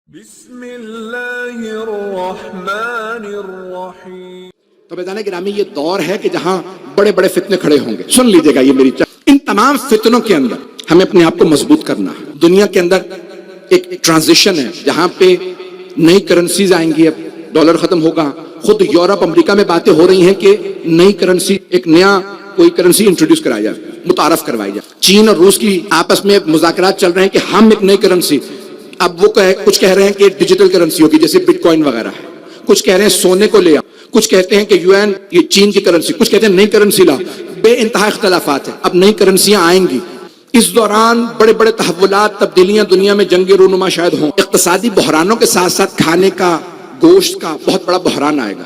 بسم اللہ الرحمن الرحیم۔ تو بیدان گرامی یہ دور ہے کہ جہاں بڑے بڑے فتنے کھڑے ہوں گے. سن لیجئے گا یہ میری ان تمام فتنوں کے اندر ہمیں اپنے آپ کو مضبوط کرنا ہے. دنیا کے اندر ایک ٹرانزیشن ہے جہاں پہ نئی کرنسیز آئیں گی. اب ڈالر ختم ہوگا. خود یورپ امریکہ میں باتیں ہو رہی ہیں کہ نئی کرنسی، ایک نیا کوئی کرنسی انٹروڈیوس کرایا جائے، متعارف کروائی جائے. چین اور روس کی آپس میں مذاکرات چل رہے ہیں کہ ہم ایک نئی کرنسی، اب وہ کچھ کہہ رہے ہیں کہ ڈیجیٹل کرنسی ہوگی جیسے بٹ کوائن وغیرہ ہے، کچھ کہہ رہے ہیں سونے کو لے آؤ، کچھ کہتے ہیں کہ یو این یہ چین کی کرنسی، کچھ کہتے ہیں نئی کرنسی لاؤ. بے انتہا اختلافات ہیں. اب نئی کرنسیاں آئیں گی. اس دوران بڑے بڑے تحولات، تبدیلیاں دنیا میں جنگ رونما شاید ہوں. اقتصادی بحرانوں کے ساتھ ساتھ کھانے کا، گوشت کا بہت بڑا بحران آئے گا.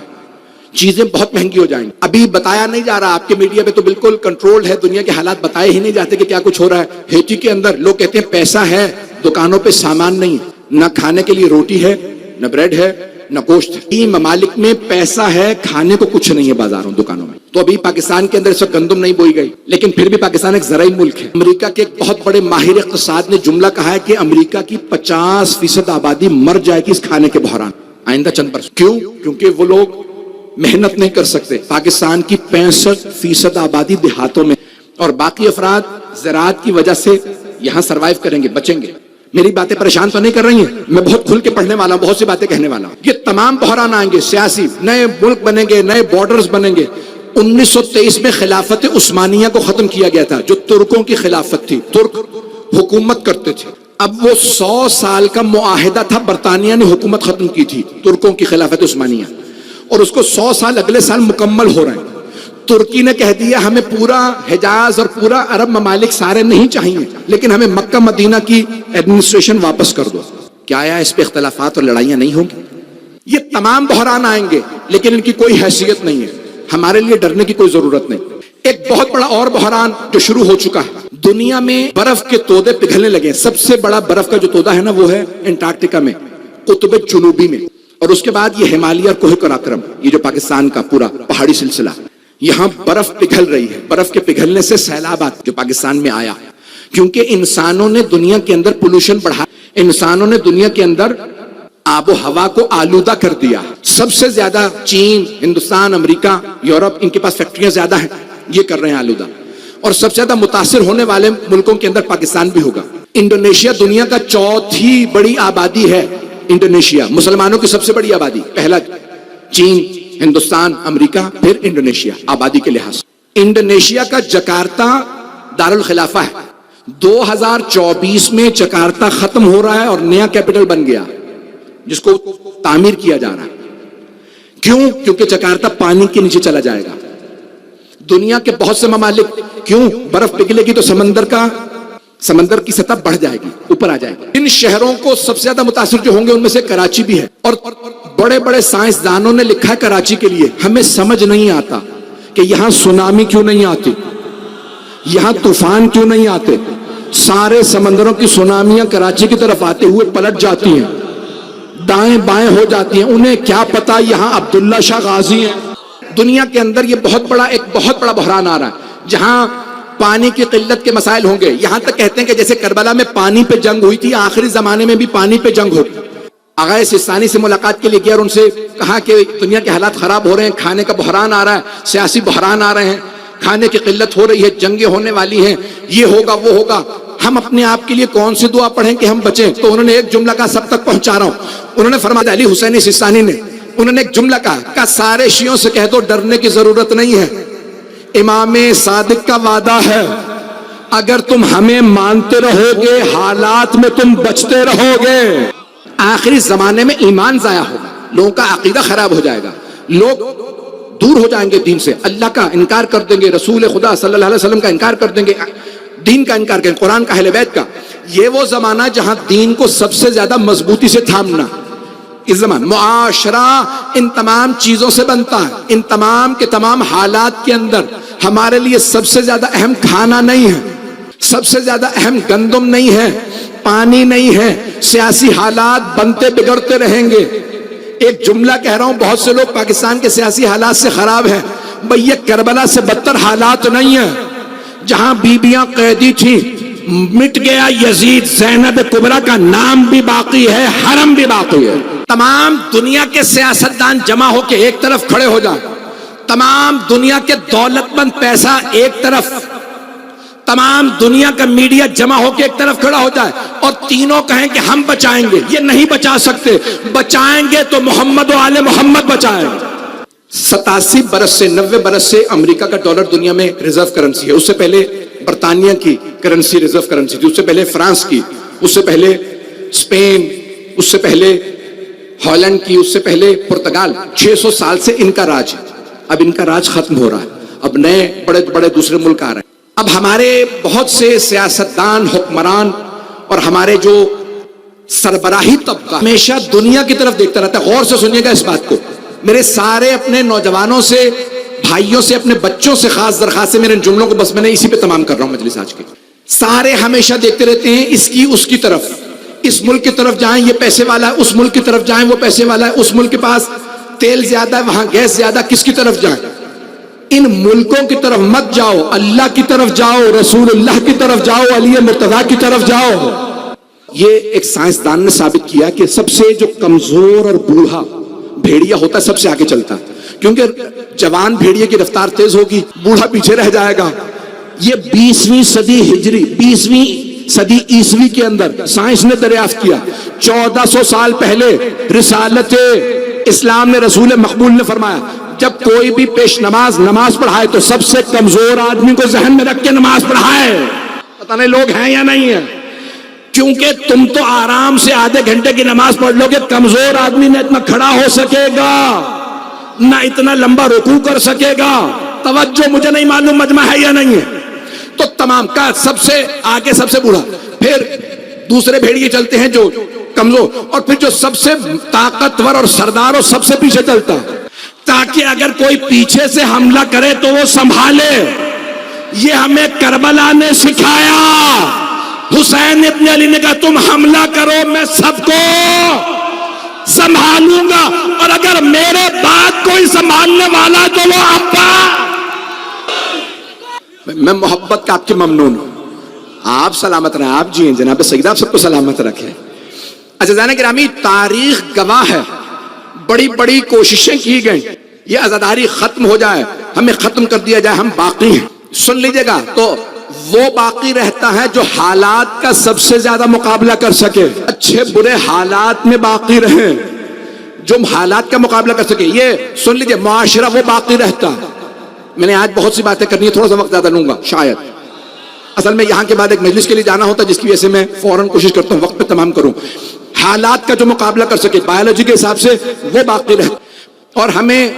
چیزیں بہت مہنگی ہو جائیں گی. ابھی بتایا نہیں جا رہا، آپ کے میڈیا پہ تو بالکل کنٹرول ہے، دنیا کے حالات بتائے ہی نہیں جاتے کہ کیا کچھ ہو رہا ہے. ہیٹی کے اندر لوگ کہتے ہیں پیسہ ہے، دکانوں پہ سامان نہیں، نہ کھانے کے لیے روٹی ہے، نہ بریڈ ہے، نہ گوشت ہے. ان ممالک میں پیسہ ہے، کھانے کو کچھ نہیں ہے بازاروں دکانوں میں. تو ابھی پاکستان کے اندر اس وقت گندم نہیں بوئی گئی، لیکن پھر بھی پاکستان ایک زرعی ملک ہے. امریکہ کے ایک بہت بڑے ماہر اقتصاد نے جملہ کہا ہے کہ امریکہ کی 50% آبادی مر جائے گی اس کھانے کے بحران آئندہ چند برس. کیوں؟ کیونکہ وہ لوگ محنت نہیں کر سکتے. پاکستان کی 65% آبادی دیہاتوں میں، اور باقی افراد زراعت کی وجہ سے یہاں سروائیو کریں گے، بچیں گے. میری باتیں پریشان تو نہیں کر رہی ہیں؟ میں بہت کھل کے پڑھنے والا ہوں، بہت سی باتیں کہنے والا ہوں. یہ تمام بحران آئیں گے سیاسی، نئے ملک بنیں گے، نئے بارڈرز بنیں گے. 1923 میں خلافت عثمانیہ کو ختم کیا گیا تھا، جو ترکوں کی خلافت تھی. ترک حکومت کرتے تھے. اب وہ 100 سال کا معاہدہ تھا، برطانیہ نے حکومت ختم کی تھی ترکوں کی خلافت عثمانیہ، اور اس کو 100 سال اگلے سال مکمل ہو رہے ہیں. ترکی نے کہہ دیا ہمیں پورا حجاز اور پورا عرب ممالک سارے نہیں چاہیے، لیکن ہمیں مکہ مدینہ کی ایڈمنسٹریشن واپس کر دو. کیا آیا اس پہ اختلافات اور لڑائیاں نہیں ہوں گی؟ یہ تمام بحران آئیں گے، لیکن ان کی کوئی حیثیت نہیں ہے. ہمارے لیے ڈرنے کی کوئی ضرورت نہیں. ایک بہت بڑا اور بحران جو شروع ہو چکا ہے، دنیا میں برف کے تودے پگھلنے لگے. سب سے بڑا برف کا جو تودا ہے نا، وہ ہے انٹارکٹیکا میں، قطب جنوبی میں. اور اس کے بعد یہ ہمالیہ اور کوہ قراقرم، یہ جو پاکستان کا پورا پہاڑی سلسلہ، یہاں برف پگھل رہی ہے. برف کے پگھلنے سے سیلابات جو پاکستان میں آیا، کیونکہ انسانوں نے دنیا کے اندر پولوشن بڑھا، انسانوں نے دنیا کے اندر آب و ہوا کو آلودہ کر دیا. سب سے زیادہ چین، ہندوستان، امریکہ، یورپ، ان کے پاس فیکٹریاں زیادہ ہیں، یہ کر رہے ہیں آلودہ. اور سب سے زیادہ متاثر ہونے والے ملکوں کے اندر پاکستان بھی ہوگا. انڈونیشیا دنیا کا 4تھی بڑی آبادی ہے. انڈونیشیا مسلمانوں کی سب سے بڑی آبادی، پہلا چین، ہندوستان، امریکہ، پھر انڈونیشیا آبادی کے لحاظ. انڈونیشیا کا جکارتہ دارالخلافہ ہے. 2024 میں جکارتہ ختم ہو رہا ہے اور نیا کیپٹل بن گیا جس کو تعمیر کیا جا رہا ہے. کیوں؟ کیونکہ جکارتہ پانی کے نیچے چلا جائے گا. دنیا کے بہت سے ممالک، کیوں؟ برف پگھلے گی تو سمندر کی سطح بڑھ جائے گی، اوپر آ جائے گی. ان شہروں کو سب سے زیادہ متاثر جو ہوں گے ان میں سے کراچی بھی ہے. اور بڑے بڑے سائنسدانوں نے لکھا ہے کراچی کے لیے، ہمیں سمجھ نہیں آتا کہ یہاں سونامی کیوں نہیں آتی، یہاں طوفان کیوں نہیں آتے. سارے سمندروں کی سونامیاں کراچی کی طرف آتے ہوئے پلٹ جاتی ہیں، دائیں بائیں ہو جاتی ہیں. انہیں کیا پتا یہاں عبداللہ شاہ غازی ہیں. دنیا کے اندر یہ ایک بہت بڑا بحران آ رہا ہے جہاں پانی کی قلت کے مسائل ہوں گے. یہاں تک کہتے ہیں کہ جیسے کربلا میں پانی پہ جنگ ہوئی تھی، آخری زمانے میں بھی پانی پہ جنگ ہوگی. آغا سستانی سے ملاقات کے لیے گیا اور ان سے کہا کہ دنیا کے حالات خراب ہو رہے ہیں، کھانے کا بحران آ رہا ہے، سیاسی بحران آ رہے ہیں، کھانے کی قلت ہو رہی ہے، جنگیں ہونے والی ہیں، یہ ہوگا وہ ہوگا، ہم اپنے آپ کے لیے کون سی دعا پڑھیں کہ ہم بچیں. تو انہوں نے ایک جملہ کہا، سب تک پہنچا رہا ہوں. انہوں نے فرمایا، علی حسینی سستانی نے، انہوں نے ایک جملہ کہا سارے شیعوں سے کہہ دو ڈرنے کی ضرورت نہیں ہے، امام صادق کا وعدہ ہے اگر تم ہمیں مانتے رہو گے حالات میں تم بچتے رہو گے. آخری زمانے میں ایمان ضائع ہوگا، لوگوں کا عقیدہ خراب ہو جائے گا، لوگ دور ہو جائیں گے دین سے، اللہ کا انکار کر دیں گے، رسول خدا صلی اللہ علیہ وسلم کا انکار کر دیں گے، دین کا انکار کریں گے، قرآن کا، اہل بیت کا. یہ وہ زمانہ جہاں دین کو سب سے زیادہ مضبوطی سے تھامنا. اس زمان معاشرہ ان تمام چیزوں سے بنتا ہے. ان تمام کے تمام حالات کے اندر ہمارے لیے سب سے زیادہ اہم کھانا نہیں ہے، سب سے زیادہ اہم گندم نہیں ہے، پانی نہیں ہے. سیاسی حالات بنتے بگڑتے رہیں گے. ایک جملہ کہہ رہا ہوں، بہت سے لوگ پاکستان کے سیاسی حالات سے خراب ہیں. بھئی یہ کربلا سے بدتر حالات نہیں ہیں جہاں بیبیاں قیدی تھیں، مٹ گیا یزید، زینب کبریٰ کا نام بھی باقی ہے، حرم بھی باقی ہے۔ تمام دنیا کے سیاستدان جمع ہو کے ایک طرف کھڑے ہو جائیں، تمام دنیا کے دولت مند پیسہ ایک طرف، تمام دنیا کا میڈیا جمع ہو کے ایک طرف کھڑا ہو جائے اور تینوں کہیں کہ ہم بچائیں گے، یہ نہیں بچا سکتے۔ بچائیں گے تو محمد و آل محمد بچائیں گے۔ 87 برس سے 90 برس سے امریکہ کا ڈالر دنیا میں ریزرو کرنسی ہے۔ اس سے پہلے برطانیہ کی کرنسی ریزرو کرنسی تھی، اس سے پہلے فرانس کی، اس سے پہلے اسپین، اس سے پہلے ہالینڈ کی، اس سے پہلے پرتگال۔ 600 سال سے ان کا راج ہے۔ اب ان کا راج ختم ہو رہا ہے، اب نئے بڑے بڑے دوسرے ملک آ رہے ہیں۔ اب ہمارے بہت سے سیاستدان، حکمران اور ہمارے جو سربراہی طبقہ ہمیشہ دنیا کی طرف دیکھتا رہتا ہے۔ غور سے سنیے گا اس بات کو، میرے سارے اپنے نوجوانوں سے، بھائیوں سے، اپنے بچوں سے خاص درخواست ہے، میرے ان جملوں کو بس میں نے اسی پہ تمام کر رہا ہوں مجلس آج کی۔ سارے ہمیشہ دیکھتے رہتے ہیں اس کی اس کی طرف، اس ملک کی طرف جائیں یہ پیسے والا ہے، اس ملک کی طرف جائیں وہ پیسے والا ہے، اس ملک کے پاس تیل زیادہ ہے وہاں گیس زیادہ، کس کی طرف جائیں؟ ان ملکوں کی طرف مت جاؤ، اللہ کی طرف جاؤ، رسول اللہ کی طرف جاؤ، علی مرتضیٰ کی طرف جاؤ۔ یہ ایک سائنسدان نے ثابت کیا کہ سب سے جو کمزور اور بوڑھا بھیڑیا ہوتا ہے سب سے آگے چلتا ہے، کیونکہ جوان بھیڑیے کی رفتار تیز ہوگی، بوڑھا پیچھے رہ جائے گا۔ یہ 20ویں صدی ہجری، 20ویں صدی عیسوی کے اندر سائنس نے دریافت کیا۔ 1400 سال پہلے رسالت اسلام نے، رسول مقبول نے فرمایا جب کوئی بھی پیش نماز پڑھائے تو سب سے کمزور آدمی کو ذہن میں رکھ کے نماز پڑھائے۔ پتہ نہیں لوگ ہیں یا نہیں ہیں، کیونکہ تم تو آرام سے آدھے گھنٹے کی نماز پڑھ لو گے، کمزور آدمی نہ اتنا کھڑا ہو سکے گا، نہ اتنا لمبا رکوع کر سکے گا۔ توجہ، مجھے نہیں معلوم مجمع ہے یا نہیں ہے۔ تو تمام کا سب سے آگے سب سے بوڑھا، پھر دوسرے بھیڑیے چلتے ہیں جو کمزور، اور پھر جو سب سے طاقتور اور سردار اور سب سے پیچھے چلتا ہے، تاکہ اگر کوئی پیچھے سے حملہ کرے تو وہ سنبھالے۔ یہ ہمیں کربلا نے سکھایا۔ حسین ابن علی نے کہا تم حملہ کرو، میں سب کو سنبھالوں گا، اور اگر میرے بعد کوئی سنبھالنے والا تو وہ ابا۔ میں محبت کا آپ کے ممنون ہوں، آپ سلامت رہیں، آپ جی ہیں جناب سیدہ، آپ سب کو سلامت رکھیں۔ عزیزان گرامی، تاریخ گواہ ہے، بڑی بڑی کوششیں کی گئیں یہ عزاداری ختم ہو جائے، ہمیں ختم کر دیا جائے، ہم باقی ہیں۔ سن لیجئے گا، تو وہ باقی رہتا ہے جو حالات کا سب سے زیادہ مقابلہ کر سکے، اچھے برے حالات میں باقی رہے، جو حالات کا مقابلہ کر سکے۔ یہ سن لیجئے، معاشرہ وہ باقی رہتا ہے۔ میں نے آج بہت سی باتیں کرنی ہے، تھوڑا سا وقت زیادہ لوں گا شاید، اصل میں یہاں کے بعد ایک مجلس کے لیے جانا ہوتا ہے، جس کی وجہ سے میں فوراً کوشش کرتا ہوں وقت پہ تمام کروں۔ حالات کا جو مقابلہ کر سکے، بایولوجی کے حساب سے وہ باقی رہتا، اور ہمیں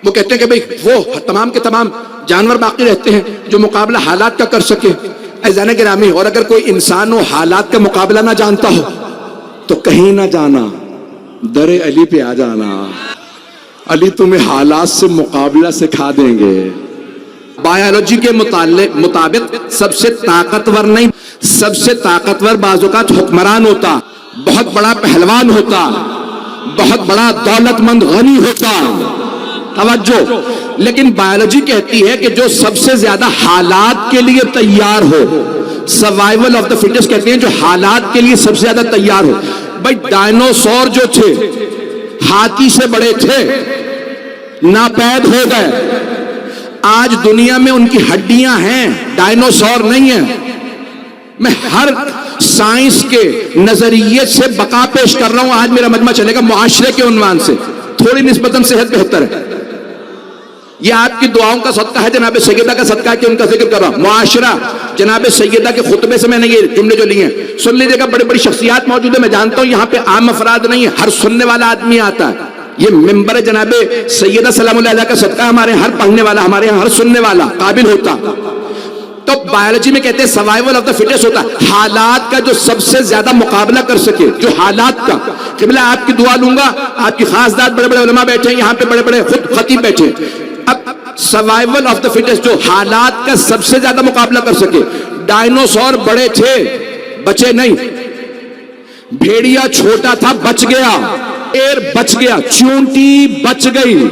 وہ کہتے ہیں کہ بھئی وہ تمام کے تمام جانور باقی رہتے ہیں جو مقابلہ حالات کا کر سکے۔ عزیزان گرامی، اور اگر کوئی انسان وہ حالات کا مقابلہ نہ جانتا ہو تو کہیں نہ جانا، در علی پہ آ جانا، علی تمہیں حالات سے مقابلہ سکھا دیں گے۔ بایولوجی کے مطابق سب سے طاقتور نہیں، سب سے طاقتور بعض اوقات حکمران ہوتا، بہت بڑا پہلوان ہوتا، بہت بڑا دولت مند غنی ہوتا، توجہ، لیکن بایولوجی کہتی ہے کہ جو سب سے زیادہ حالات کے لیے تیار ہو، سروائیول آف دا فٹسٹ کہتے ہیں، جو حالات کے لیے سب سے زیادہ تیار ہو۔ بھائی ڈائنوسور جو تھے ہاتھی سے بڑے تھے، ناپید ہو گئے، آج دنیا میں ان کی ہڈیاں ہیں، ڈائنوسور نہیں ہیں۔ میں ہر سائنس کے نظریے سے بقا پیش کر رہا ہوں، آج میرا مجمع چلے گا معاشرے کے عنوان سے، تھوڑی نسبتاً صحت بہتر ہے، یہ آپ کی دعاؤں کا صدقہ ہے، جناب سیدہ کا صدقہ ہے کہ ان کا ذکر کر رہا ہوں۔ معاشرہ، جناب سیدہ کے خطبے سے میں نے یہ جملے جو لیے ہیں، سن لیجیے گا، بڑی بڑی شخصیات موجود ہیں، میں جانتا ہوں یہاں پہ عام افراد نہیں ہے، ہر سننے والا آدمی آتا ہے، یہ ممبر جناب سیدہ سلام اللہ علیہ کا صدقہ، ہمارے ہر پڑھنے والا، ہمارے ہر سننے والا قابل ہوتا۔ تو بایولوجی میں کہتے ہیں سروائیول آف دا فٹسٹ ہوتا ہے، حالات کا جو سب سے زیادہ مقابلہ کر سکے، جو حالات کا۔ قبلہ آپ کی دعا لوں گا، آپ کی خاص داد، بڑے بڑے علماء بیٹھے ہیں یہاں پہ، بڑے بڑے خود خطیب بیٹھے ہیں۔ اب سروائیول آف دا فٹسٹ، جو حالات کا سب سے زیادہ مقابلہ کر سکے۔ ڈائنوسور بڑے تھے، بچے نہیں، بھیڑیا چھوٹا تھا، بچ گیا، شیر بچ گیا، چونٹی بچ گئی۔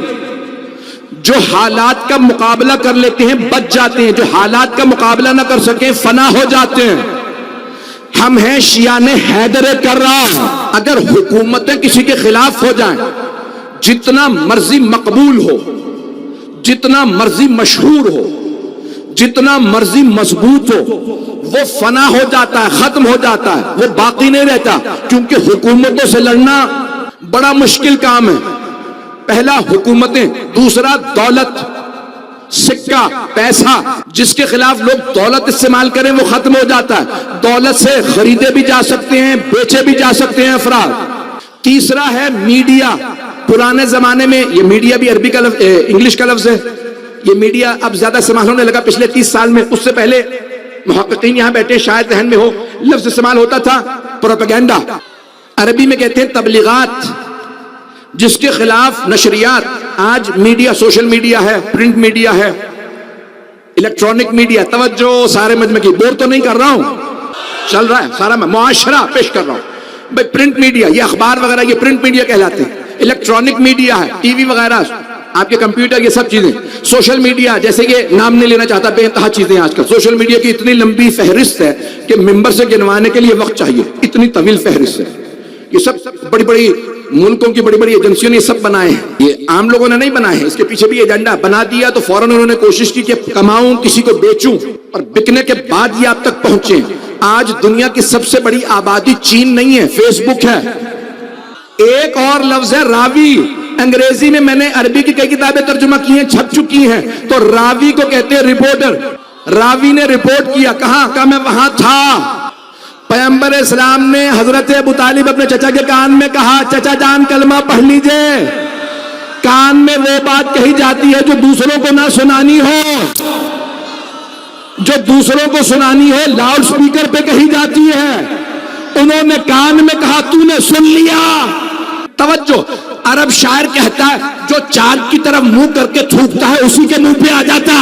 جو حالات کا مقابلہ کر لیتے ہیں بچ جاتے ہیں، جو حالات کا مقابلہ نہ کر سکیں فنا ہو جاتے ہیں۔ ہم ہیں شیعان حیدر کرار. اگر حکومتیں کسی کے خلاف ہو جائیں، جتنا مرضی مقبول ہو، جتنا مرضی مشہور ہو، جتنا مرضی مضبوط ہو، وہ فنا ہو جاتا ہے، ختم ہو جاتا ہے، وہ باقی نہیں رہتا. کیونکہ حکومتوں سے لڑنا بڑا مشکل کام ہے. پہلا حکومتیں، دوسرا دولت، سکہ، پیسہ. جس کے خلاف لوگ دولت استعمال کریں وہ ختم ہو جاتا ہے. دولت سے خریدے بھی جا سکتے ہیں، بیچے بھی جا سکتے ہیں افراد. تیسرا ہے میڈیا. پرانے زمانے میں، یہ میڈیا بھی عربی کا لفظ، انگلش کا لفظ ہے. یہ میڈیا اب زیادہ استعمال ہونے لگا پچھلے 30 سال میں. اس سے پہلے محققین یہاں بیٹھے شاید ذہن میں ہو، لفظ استعمال ہوتا تھا پروپیگنڈا. عربی میں کہتے ہیں تبلیغات. جس کے خلاف نشریات. آج میڈیا، سوشل میڈیا ہے، پرنٹ میڈیا ہے، الیکٹرانک میڈیا. توجہ سارے مجمع کی، بور تو نہیں کر رہا ہوں، چل رہا ہے سارا، میں معاشرہ پیش کر رہا ہوں. بھائی پرنٹ میڈیا، یہ اخبار وغیرہ یہ پرنٹ میڈیا کہلاتے ہیں. الیکٹرانک میڈیا ہے، ٹی وی وغیرہ، آپ کے کمپیوٹر، یہ سب چیزیں. سوشل میڈیا، جیسے کہ نام نہیں لینا چاہتا، بے انتہا چیزیں آج کل. سوشل میڈیا کی اتنی لمبی فہرست ہے کہ ممبر سے گنوانے کے لیے وقت چاہیے، اتنی طویل فہرست ہے. یہ سب بڑی بڑی ملکوں کی بڑی بڑی ایجنسیوں نے یہ سب بنائے ہیں. یہ عام لوگوں نے نہیں بنائے ہیں، اس کے پیچھے بھی ایجنڈا. بنا دیا تو فوراً انہوں نے کوشش کی کہ کماؤں، کسی کو بیچوں، اور بکنے کے بعد یہ آپ تک پہنچے. آج دنیا کی سب سے بڑی آبادی چین نہیں ہے، فیس بک ہے. ایک اور لفظ ہے راوی. انگریزی میں میں نے عربی کی کئی کتابیں ترجمہ کی ہیں، چھپ چکی ہیں. تو راوی کو کہتے ہیں رپورٹر. راوی نے رپورٹ کیا، کہاں؟ کہا میں وہاں تھا. پیغمبر اسلام نے حضرت ابو طالب اپنے چچا کے کان میں کہا، چچا جان کلمہ پڑھ لیجئے. کان میں وہ بات کہی جاتی ہے جو دوسروں کو نہ سنانی ہو، جو دوسروں کو سنانی ہو لاؤڈ سپیکر پہ کہی جاتی ہے. انہوں نے کان میں کہا، تو نے سن لیا. توجہ، عرب شاعر کہتا ہے جو چاند کی طرف منہ کر کے تھوکتا ہے اسی کے منہ پہ آ جاتا.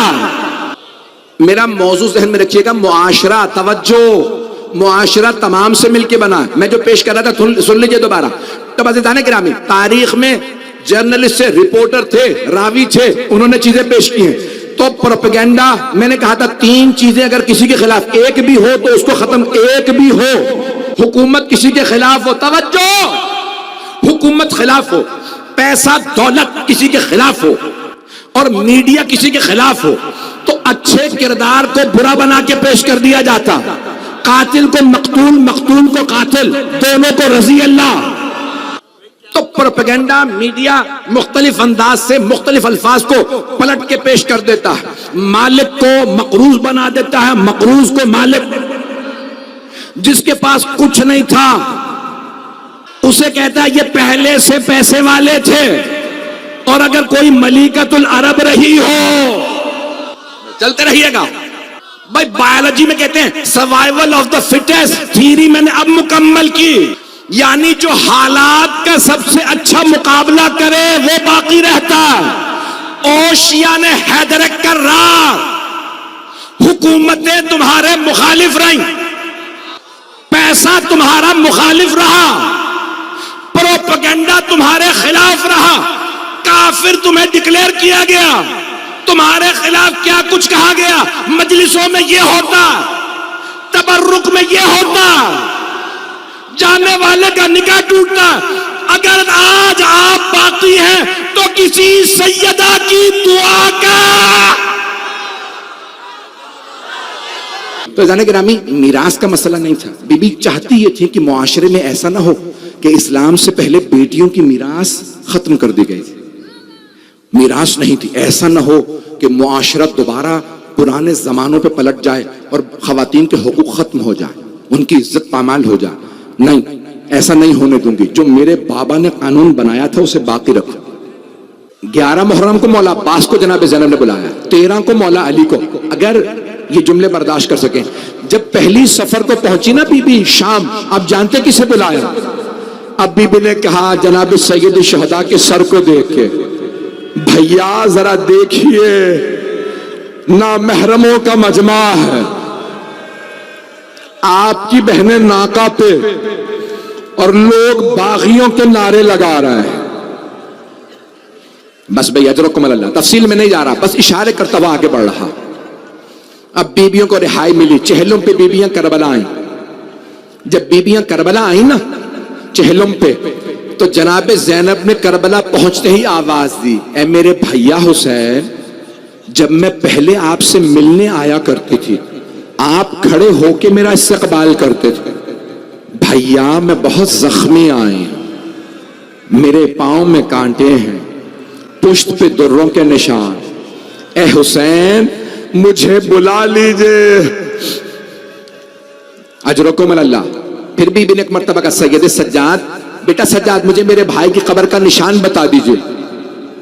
میرا موضوع ذہن میں رکھیے گا، معاشرہ. توجہ، معاشرہ تمام سے مل کے بنا. میں جو پیش کر رہا تھا سن لیجئے دوبارہ. تو عزیزان گرامی، تاریخ میں جرنلسٹ سے، رپورٹر تھے، راوی تھے، انہوں نے چیزیں پیش کی ہیں. تو پروپیگنڈا، میں نے کہا تھا 3 چیزیں اگر کسی کے خلاف ایک بھی ہو تو اس کو ختم. ایک بھی ہو، حکومت کسی کے خلاف ہو، توجہ، حکومت خلاف ہو، پیسہ دولت کسی کے خلاف ہو، اور میڈیا کسی کے خلاف ہو، تو اچھے کردار کو برا بنا کے پیش کر دیا جاتا. قاتل کو مقتول، مقتول کو قاتل، دونوں کو رضی اللہ. تو پروپیگنڈا، میڈیا مختلف انداز سے مختلف الفاظ کو پلٹ کے پیش کر دیتا ہے. مالک کو مقروض بنا دیتا ہے، مقروض کو مالک. جس کے پاس کچھ نہیں تھا اسے کہتا ہے یہ پہلے سے پیسے والے تھے. اور اگر کوئی ملیکۃ العرب رہی ہو، چلتے رہیے گا بھائی. بایولوجی میں کہتے ہیں survival of the fittest theory میں نے اب مکمل کی. یعنی جو حالات کا سب سے اچھا مقابلہ کرے وہ باقی رہتا. اوشیان حیدر کرار. حکومتیں تمہارے مخالف رہیں، پیسہ تمہارا مخالف رہا، پروپیگنڈا تمہارے خلاف رہا، کافر تمہیں ڈکلیئر کیا گیا، تمہارے خلاف کیا کچھ کہا گیا. مجلسوں میں یہ ہوتا، تبرک میں یہ ہوتا، جانے والے کا نکاح ٹوٹتا. اگر آج آپ باقی ہیں تو کسی سیدہ کی دعا کا. تو جانے گرامی، میراث کا مسئلہ نہیں تھا. بی بی چاہتی یہ تھی کہ معاشرے میں ایسا نہ ہو کہ اسلام سے پہلے بیٹیوں کی میراث ختم کر دی گئی. میراث نہیں تھی. ایسا نہ ہو کہ معاشرہ دوبارہ پرانے زمانوں پہ پلٹ جائے اور خواتین کے حقوق ختم ہو جائے، ان کی عزت پامال ہو جائے. نہیں، ایسا نہیں ہونے دوں گی. جو میرے بابا نے قانون بنایا تھا اسے باقی رکھو. 11 محرم کو مولا عباس کو جناب زینب نے بلایا، 13 کو مولا علی کو. اگر یہ جملے برداشت کر سکیں، جب پہلی سفر کو پہنچی نا بی بی شام، آپ جانتے کسے بلایا؟ اب بی بی نے کہا جناب سید شہداء کے سر کو دیکھ کے، بھیا ذرا دیکھیے نامحرموں کا مجمع ہے، آپ کی بہنیں ناکا پہ اور لوگ باغیوں کے نعرے لگا رہے ہیں. بس بھئی اجرکم اللہ. تفصیل میں نہیں جا رہا، بس اشارے کرتا ہوا آگے بڑھ رہا. اب بیویوں کو رہائی ملی، چہلوں پہ بیویاں کربلا آئیں. جب بیبیاں کربلا آئی نا چہلم پہ، تو جناب زینب نے کربلا پہنچتے ہی آواز دی، اے میرے بھیا حسین، جب میں پہلے آپ سے ملنے آیا کرتی تھی آپ کھڑے ہو کے میرا استقبال کرتے تھے، بھیا میں بہت زخمی آئی ہوں، میرے پاؤں میں کانٹے ہیں، پشت پہ دروں کے نشان، اے حسین مجھے بلا لیجئے۔ اجرکم اللہ۔ پھر بھی ایک مرتبہ کا سید سجاد، بیٹا سجاد مجھے میرے بھائی کی قبر کا نشان بتا دیجئے۔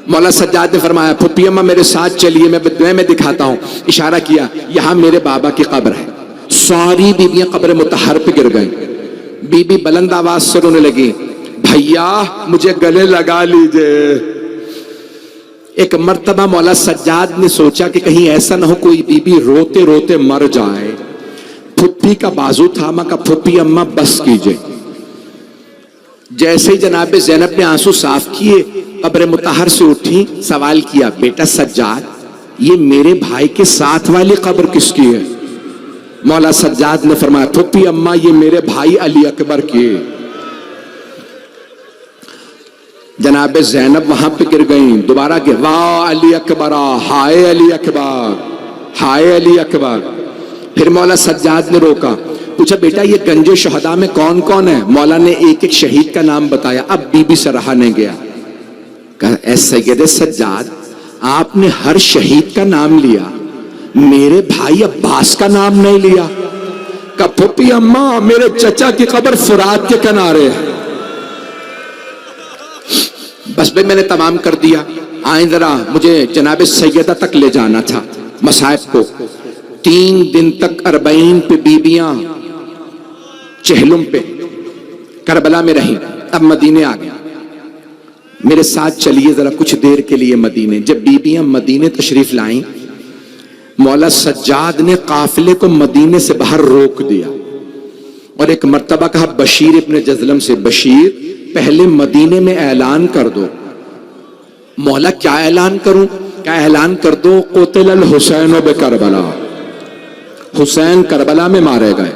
مولا سجاد نے فرمایا پھپھی اماں میرے ساتھ چلیے، میں دکھاتا ہوں، اشارہ کیا یہاں میرے بابا کی قبر ہے۔ ساری بیبیاں قبر مطہر پہ گر گئیں۔ بی بی بلند آواز سے رونے لگی، بھیا مجھے گلے لگا لیجئے۔ ایک مرتبہ مولا سجاد نے سوچا کہ کہیں ایسا نہ ہو کوئی بی بی روتے روتے مر جائے، پھپھی کا بازو تھاما، کا پھپھی اماں بس کیجئے۔ جیسے ہی جناب زینب نے آنسو صاف کیے، قبر مطہر سے اٹھی، سوال کیا، بیٹا سجاد یہ میرے بھائی کے ساتھ والی قبر کس کی ہے؟ مولا سجاد نے فرمایا پھپھی اماں یہ میرے بھائی علی اکبر کی ہے۔ جناب زینب وہاں پہ گر گئیں، دوبارہ کہ واہ علی اکبر، ہائے علی اکبر، ہائے علی اکبر۔ پھر مولا سجاد نے روکا، پوچھا بیٹا یہ گنج شہداء میں کون کون ہے؟ مولا نے ایک ایک شہید کا نام بتایا، اب بی بی سے رہا نہیں گیا، کہا اے سید سجاد آپ نے ہر شہید کا نام لیا، میرے بھائی عباس کا نام نہیں لیا۔ کہا پھپھی اماں میرے چچا کی قبر فرات کے کنارے ہے۔ بس میں نے تمام کر دیا، آئیں ذرا مجھے جناب سیدہ تک لے جانا تھا مصائب کو۔ 3 دن تک 40 پہ بیبیاں چہلم پہ کربلا میں رہیں، اب مدینے آ گیا، میرے ساتھ چلیے ذرا کچھ دیر کے لیے مدینے۔ جب بیبیاں مدینے تشریف لائیں، مولا سجاد نے قافلے کو مدینے سے باہر روک دیا اور ایک مرتبہ کہا بشیر ابن جزلم سے، بشیر پہلے مدینے میں اعلان کر دو۔ مولا کیا اعلان کروں؟ کیا اعلان کر دو قتل الحسین بکربلا، حسین کربلا میں مارے گئے۔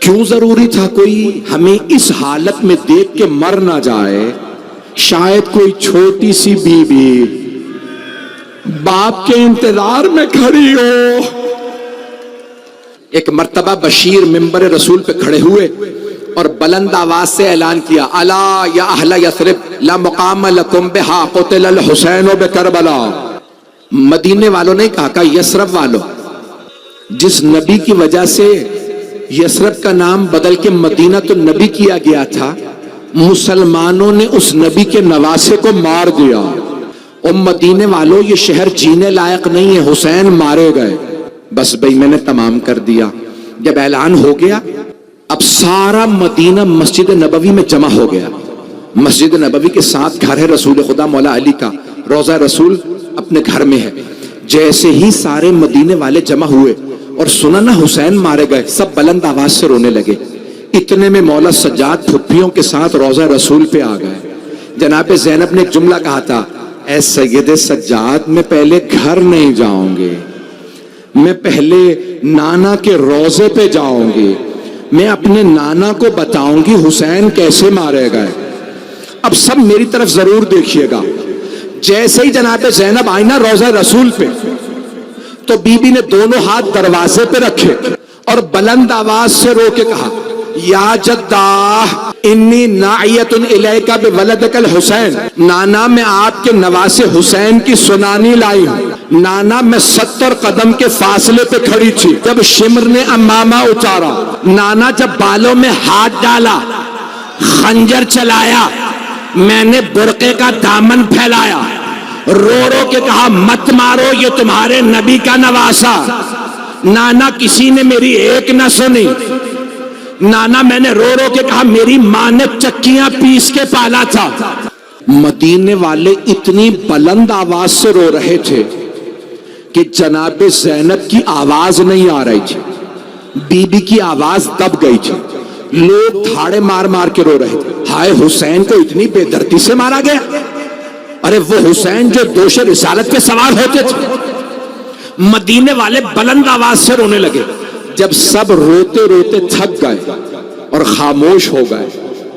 کیوں ضروری تھا کوئی ہمیں اس حالت میں دیکھ کے مر نہ جائے؟ شاید کوئی چھوٹی سی بیوی باپ کے انتظار میں کھڑی ہو۔ ایک مرتبہ بشیر ممبر رسول پہ کھڑے ہوئے اور بلند آواز سے اعلان کیا، الا یا اہل یثرب لا مقام لکم بہا قتل الحسین بکربلا۔ مدینے والوں نے کہا یثرب والوں، جس نبی کی وجہ سے یثرب کا نام بدل کے مدینہ تو نبی کیا گیا تھا، مسلمانوں نے اس نبی کے نواسے کو مار دیا۔ اور مدینے والوں یہ شہر جینے لائق نہیں ہے، حسین مارے گئے۔ بس بھئی میں نے تمام کر دیا۔ جب اعلان ہو گیا اب سارا مدینہ مسجد نبوی میں جمع ہو گیا۔ مسجد نبوی کے ساتھ گھر ہے رسول خدا مولا علی کا، روضہ رسول اپنے گھر میں ہے۔ جیسے ہی سارے مدینے والے جمع ہوئے اور سنا نا حسین مارے گئے، سب بلند آواز سے رونے لگے۔ اتنے میں مولا سجاد پھپھیوں کے ساتھ روضہ رسول پہ آ گئے۔ جناب زینب نے ایک جملہ کہا تھا، اے سید سجاد میں پہلے گھر نہیں جاؤں گے، میں پہلے نانا کے روضے پہ جاؤں گی، میں اپنے نانا کو بتاؤں گی حسین کیسے مارے گئے۔ اب سب میری طرف ضرور دیکھیے گا۔ جیسے ہی جناب زینب آئی نا روضہ رسول پہ، تو بی بی نے دونوں ہاتھ دروازے پہ رکھے اور بلند آواز سے رو کے کہا، یا جدہ انی ناعیت الیک بولدک الحسین، نانا میں آپ کے نواسے حسین کی سنانی لائی ہوں۔ نانا میں 70 قدم کے فاصلے پہ کھڑی تھی جب شمر نے امامہ اتارا۔ نانا جب بالوں میں ہاتھ ڈالا، خنجر چلایا، میں نے برقعے کا دامن پھیلایا، رو رو کے کہا مت مارو یہ تمہارے نبی کا نواسا۔ نانا کسی نے میری ایک نہ سنی۔ نانا میں نے رو رو کے کہا میری ماں نے چکیاں پیس کے پالا تھا۔ مدینے والے اتنی بلند آواز سے رو رہے تھے کہ جناب زینب کی آواز نہیں آ رہی تھی، بی بی کی آواز دب گئی تھی۔ لوگ دھاڑے مار مار کے رو رہے تھے، ہائے حسین کو اتنی بے دردی سے مارا گیا۔ ارے وہ حسین جو دوش رسالت پہ سوار ہوتے تھے۔ مدینے والے بلند آواز سے رونے لگے۔ جب سب روتے روتے تھک گئے اور خاموش ہو گئے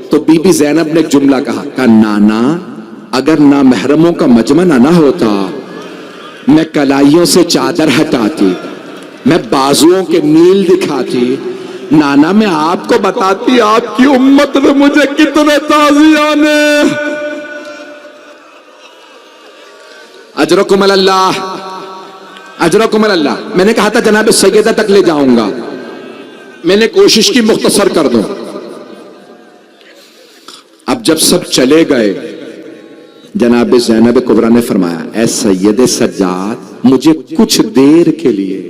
تو بی بی زینب نے ایک جملہ کہا نانا اگر نامحرموں کا مجمع نہ ہوتا میں کلائیوں سے چادر ہٹاتی، میں بازوؤں کے نیل دکھاتی، نانا میں آپ کو بتاتی آپ کی امت نے مجھے کتنے تازیانے۔ اجرکم اللہ، اجرکم اللہ۔ میں نے کہا تھا جناب سیدہ تک لے جاؤں گا، میں نے کوشش کی مختصر کر دوں۔ اب جب سب چلے گئے جناب زینب کبریٰ نے فرمایا اے سید سجاد مجھے کچھ دیر کے لیے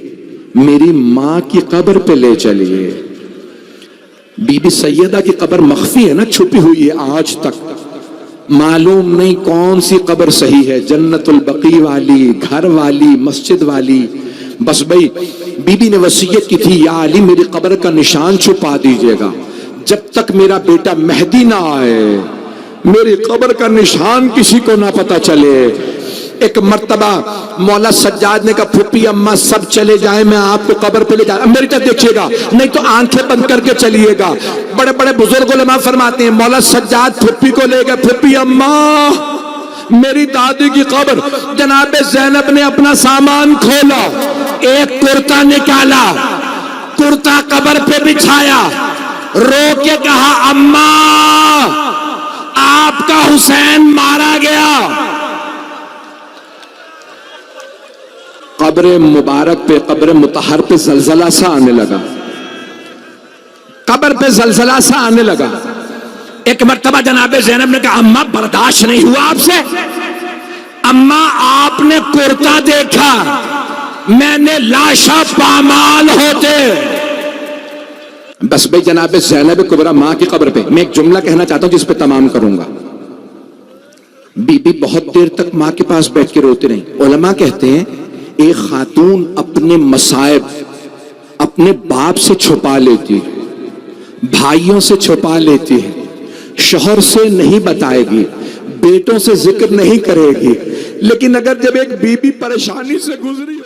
میری ماں کی قبر پہ لے چلیے۔ بی بی سیدہ کی قبر مخفی ہے نا، چھپی ہوئی ہے، آج تک معلوم نہیں کون سی قبر صحیح ہے، جنت البقیع والی، گھر والی، مسجد والی۔ بس بھائی بی بی نے وصیت کی تھی یا علی میری قبر کا نشان چھپا دیجئے گا، جب تک میرا بیٹا مہدی نہ آئے میری قبر کا نشان کسی کو نہ پتا چلے۔ ایک مرتبہ مولا سجاد نے کہا پھپھی اماں سب چلے جائیں میں آپ کو قبر پہ لے جاؤں، میری طرف دیکھیے گا نہیں تو آنکھیں بند کر کے چلیے گا۔ بڑے بڑے بزرگ علماء فرماتے ہیں مولا سجاد پھپھی کو لے گئے، پھپھی اماں میری دادی کی قبر۔ جناب زینب نے اپنا سامان کھولا، ایک کرتا نکالا، کرتا قبر پہ بچھایا، رو کے کہا اماں آپ کا حسین مارا گیا۔ قبر مبارک پہ، قبر مطہر پہ زلزلہ سا آنے لگا، قبر پہ زلزلہ سا آنے لگا۔ ایک مرتبہ جناب زینب نے کہا اماں برداشت نہیں ہوا آپ سے، اماں آپ نے کرتا دیکھا، میں نے لاشا پامال ہوتے۔ بس بھائی جناب زینب کبریٰ ماں کی قبر پہ میں ایک جملہ کہنا چاہتا ہوں جس پہ تمام کروں گا۔ بی بی بہت دیر تک ماں کے پاس بیٹھ کے روتے رہی۔ علماء کہتے ہیں ایک خاتون اپنے مصائب اپنے باپ سے چھپا لیتی ہے، بھائیوں سے چھپا لیتی ہے، شوہر سے نہیں بتائے گی، بیٹوں سے ذکر نہیں کرے گی، لیکن اگر جب ایک بی بی پریشانی سے گزری